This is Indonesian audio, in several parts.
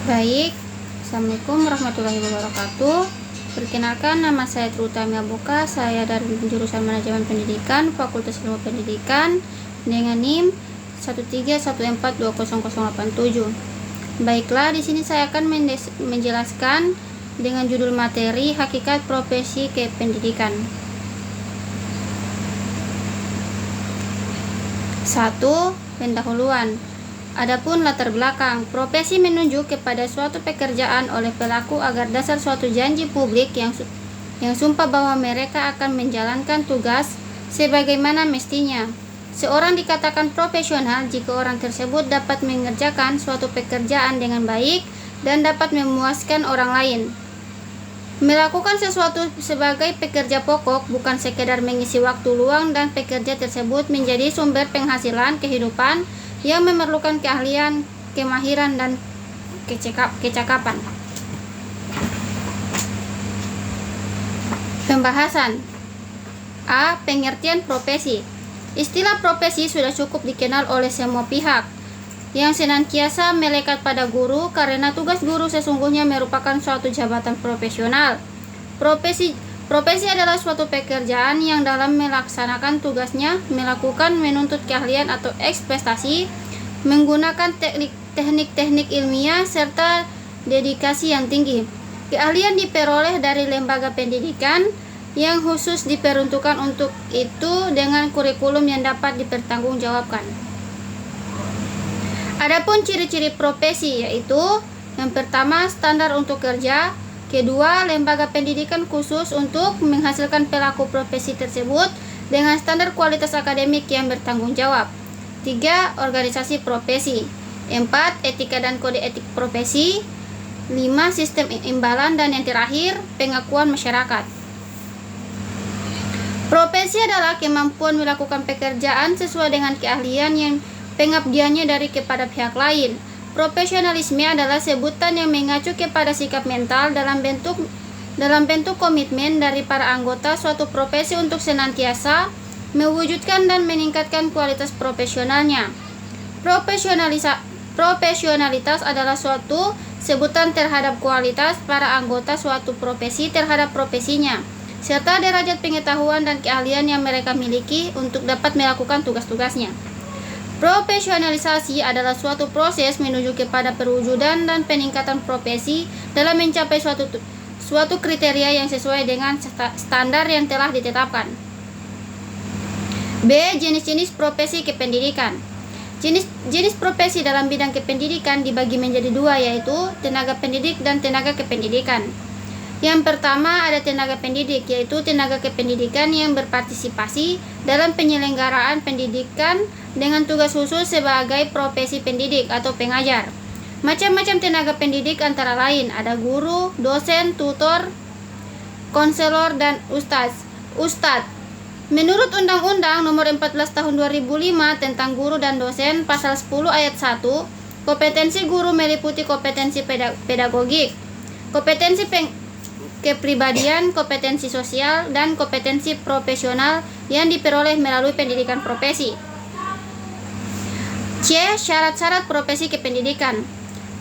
Baik, Assalamualaikum warahmatullahi wabarakatuh. Perkenalkan, nama saya Trutami Abuka. Saya dari jurusan Manajemen Pendidikan, Fakultas Ilmu Pendidikan, dengan NIM 131420087. Baiklah, di sini saya akan menjelaskan dengan judul materi Hakikat Profesi Kependidikan. 1. Pendahuluan. Adapun latar belakang, profesi menunjuk kepada suatu pekerjaan oleh pelaku agar dasar suatu janji publik yang sumpah bahwa mereka akan menjalankan tugas sebagaimana mestinya. Seorang dikatakan profesional jika orang tersebut dapat mengerjakan suatu pekerjaan dengan baik dan dapat memuaskan orang lain. Melakukan sesuatu sebagai pekerja pokok bukan sekedar mengisi waktu luang, dan pekerja tersebut menjadi sumber penghasilan kehidupan yang memerlukan keahlian, kemahiran, dan kecakapan. Pembahasan. A. Pengertian profesi. Istilah profesi sudah cukup dikenal oleh semua pihak yang senantiasa melekat pada guru, karena tugas guru sesungguhnya merupakan suatu jabatan profesional. Profesi adalah suatu pekerjaan yang dalam melaksanakan tugasnya menuntut keahlian atau ekspektasi, menggunakan teknik-teknik ilmiah serta dedikasi yang tinggi. Keahlian diperoleh dari lembaga pendidikan yang khusus diperuntukkan untuk itu dengan kurikulum yang dapat dipertanggungjawabkan. Adapun ciri-ciri profesi yaitu: yang pertama, standar untuk kerja. Kedua, lembaga pendidikan khusus untuk menghasilkan pelaku profesi tersebut dengan standar kualitas akademik yang bertanggung jawab. 3. Organisasi profesi. 4. Etika dan kode etik profesi. 5. Sistem imbalan. Dan yang terakhir, pengakuan masyarakat. Profesi adalah kemampuan melakukan pekerjaan sesuai dengan keahlian yang pengabdiannya dari kepada pihak lain. Profesionalisme adalah sebutan yang mengacu kepada sikap mental dalam bentuk komitmen dari para anggota suatu profesi untuk senantiasa mewujudkan dan meningkatkan kualitas profesionalnya. Profesionalitas adalah suatu sebutan terhadap kualitas para anggota suatu profesi terhadap profesinya, serta derajat pengetahuan dan keahlian yang mereka miliki untuk dapat melakukan tugas-tugasnya. Profesionalisasi adalah suatu proses menuju kepada perwujudan dan peningkatan profesi dalam mencapai suatu kriteria yang sesuai dengan standar yang telah ditetapkan. B. Jenis-jenis profesi kependidikan. Jenis profesi dalam bidang kependidikan dibagi menjadi dua, yaitu tenaga pendidik dan tenaga kependidikan. Yang pertama ada tenaga pendidik, yaitu tenaga kependidikan yang berpartisipasi dalam penyelenggaraan pendidikan dengan tugas khusus sebagai profesi pendidik atau pengajar. Macam-macam tenaga pendidik antara lain ada guru, dosen, tutor, konselor, dan ustadz. Menurut Undang-Undang Nomor 14 Tahun 2005 tentang guru dan dosen, pasal 10 ayat 1, kompetensi guru meliputi kompetensi pedagogik, kompetensi kepribadian, kompetensi sosial, dan kompetensi profesional yang diperoleh melalui pendidikan profesi. C. Syarat-syarat profesi kependidikan.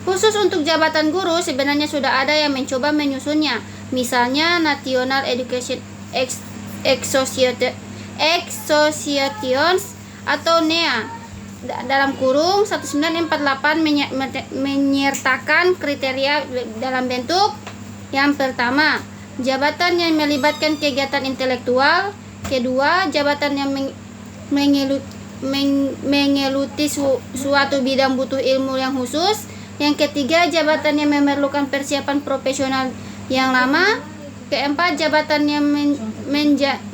Khusus untuk jabatan guru sebenarnya sudah ada yang mencoba menyusunnya, misalnya National Education Associations atau NEA dalam kurung 1948 menyertakan kriteria dalam bentuk: yang pertama, jabatan yang melibatkan kegiatan intelektual. Kedua, jabatan yang menggeluti suatu bidang butuh ilmu yang khusus. Yang ketiga, jabatan yang memerlukan persiapan profesional yang lama. Keempat, jabatan yang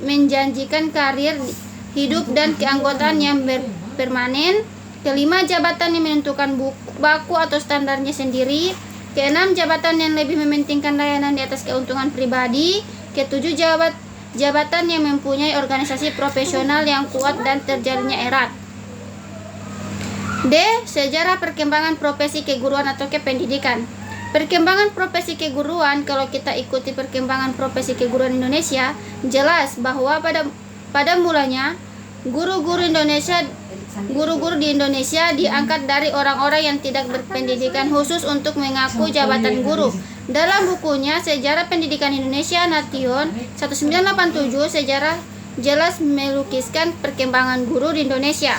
menjanjikan karir hidup dan keanggotaan yang permanen. Kelima, jabatan yang menentukan baku atau standarnya sendiri. Keenam, jabatan yang lebih mementingkan layanan di atas keuntungan pribadi. Ketujuh, jabatan yang mempunyai organisasi profesional yang kuat dan terjalinnya erat. D. Sejarah perkembangan profesi keguruan atau kependidikan. Perkembangan profesi keguruan, kalau kita ikuti perkembangan profesi keguruan Indonesia, jelas bahwa pada mulanya guru-guru Indonesia guru-guru di Indonesia diangkat dari orang-orang yang tidak berpendidikan khusus untuk mengaku jabatan guru. Dalam bukunya Sejarah Pendidikan Indonesia Nation 1987, sejarah jelas melukiskan perkembangan guru di Indonesia.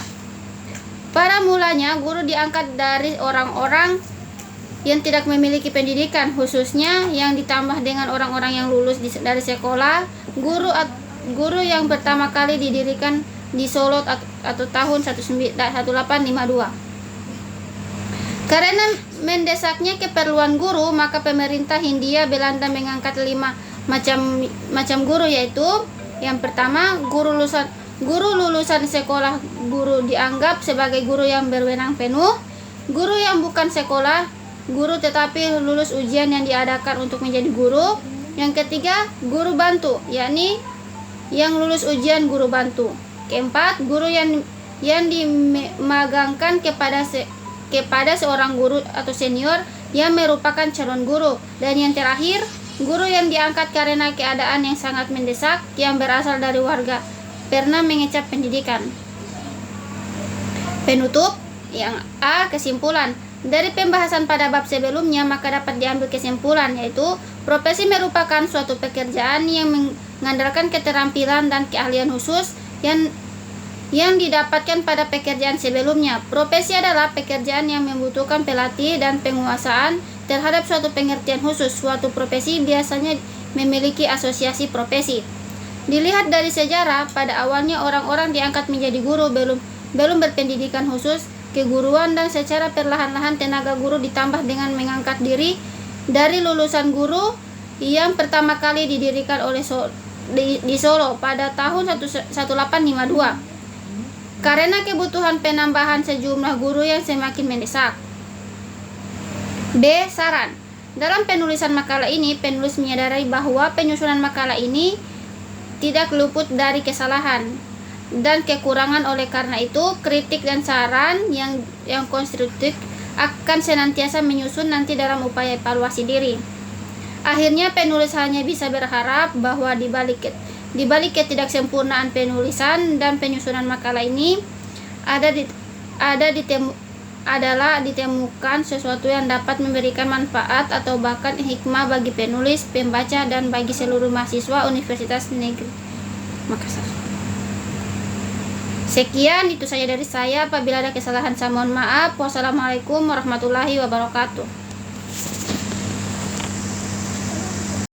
Pada mulanya, guru diangkat dari orang-orang yang tidak memiliki pendidikan, khususnya yang ditambah dengan orang-orang yang lulus dari sekolah. Guru yang pertama kali didirikan di Solo atau tahun 1852. Karena mendesaknya keperluan guru, maka pemerintah Hindia Belanda mengangkat 5 macam guru, yaitu yang pertama, guru lulusan sekolah guru dianggap sebagai guru yang berwenang penuh. Guru yang bukan sekolah guru tetapi lulus ujian yang diadakan untuk menjadi guru. Yang ketiga, guru bantu, yakni yang lulus ujian guru bantu. Keempat, guru yang dimagangkan kepada seorang guru atau senior yang merupakan calon guru. Dan yang terakhir, guru yang diangkat karena keadaan yang sangat mendesak yang berasal dari warga pernah mengecap pendidikan. Penutup. Yang A. Kesimpulan. Dari pembahasan pada bab sebelumnya, maka dapat diambil kesimpulan, yaitu profesi merupakan suatu pekerjaan yang mengandalkan keterampilan dan keahlian khusus yang didapatkan pada pekerjaan sebelumnya. Profesi adalah pekerjaan yang membutuhkan pelatih dan penguasaan terhadap suatu pengertian khusus. Suatu profesi biasanya memiliki asosiasi profesi. Dilihat dari sejarah, pada awalnya orang-orang diangkat menjadi guru belum berpendidikan khusus keguruan, dan secara perlahan-lahan tenaga guru ditambah dengan mengangkat diri dari lulusan guru yang pertama kali didirikan oleh di Solo pada tahun 1852 karena kebutuhan penambahan sejumlah guru yang semakin mendesak. B. Saran. Dalam penulisan makalah ini, penulis menyadari bahwa penyusunan makalah ini tidak luput dari kesalahan dan kekurangan. Oleh karena itu, kritik dan saran yang konstruktif akan senantiasa menyusun nanti dalam upaya evaluasi diri. Akhirnya, penulis hanya bisa berharap bahwa di balik ketidaksempurnaan penulisan dan penyusunan makalah ini ditemukan sesuatu yang dapat memberikan manfaat atau bahkan hikmah bagi penulis, pembaca, dan bagi seluruh mahasiswa Universitas Negeri Makassar. Sekian, itu saja dari saya. Apabila ada kesalahan, saya mohon maaf. Wassalamualaikum warahmatullahi wabarakatuh.